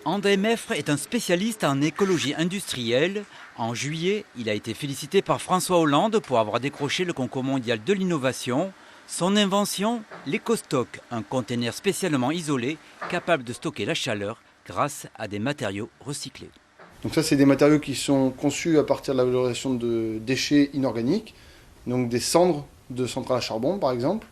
André Meffre est un spécialiste en écologie industrielle. En juillet, il a été félicité par François Hollande pour avoir décroché le concours mondial de l'innovation. Son invention, l'EcoStock, un conteneur spécialement isolé capable de stocker la chaleur grâce à des matériaux recyclés. Donc ça, c'est des matériaux qui sont conçus à partir de la valorisation de déchets inorganiques, donc des cendres de centrales à charbon par exemple,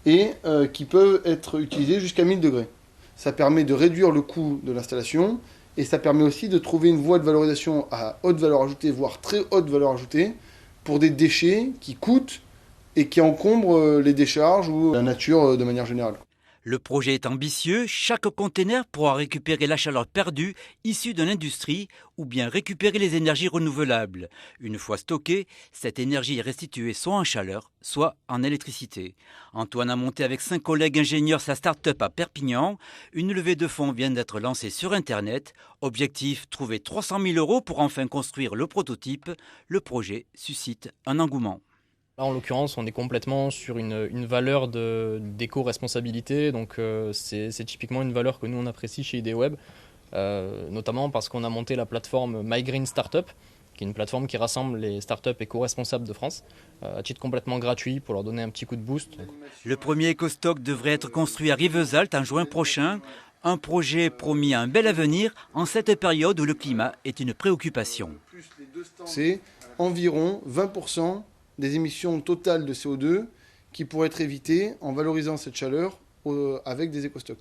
et qui peuvent être utilisés jusqu'à 1000 degrés. Ça permet de réduire le coût de l'installation et ça permet aussi de trouver une voie de valorisation à haute valeur ajoutée, voire très haute valeur ajoutée, pour des déchets qui coûtent et qui encombrent les décharges ou la nature de manière générale. Le projet est ambitieux, chaque conteneur pourra récupérer la chaleur perdue issue de l'industrie ou bien récupérer les énergies renouvelables. Une fois stockée, cette énergie est restituée soit en chaleur, soit en électricité. Antoine a monté avec 5 collègues ingénieurs sa start-up à Perpignan. Une levée de fonds vient d'être lancée sur Internet. Objectif, trouver 300 000 € pour enfin construire le prototype. Le projet suscite un engouement. Là, en l'occurrence, on est complètement sur une valeur d'éco-responsabilité. Donc, c'est typiquement une valeur que nous, on apprécie chez IdeaWeb, notamment parce qu'on a monté la plateforme MyGreen Startup, qui est une plateforme qui rassemble les startups éco-responsables de France, à titre complètement gratuit pour leur donner un petit coup de boost. Le premier EcoStock devrait être construit à Rivesaltes en juin prochain. Un projet promis à un bel avenir en cette période où le climat est une préoccupation. C'est environ 20% des émissions totales de CO2 qui pourraient être évitées en valorisant cette chaleur avec des EcoStock.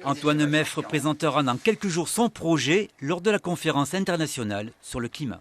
Antoine Meffre présentera dans quelques jours son projet lors de la conférence internationale sur le climat.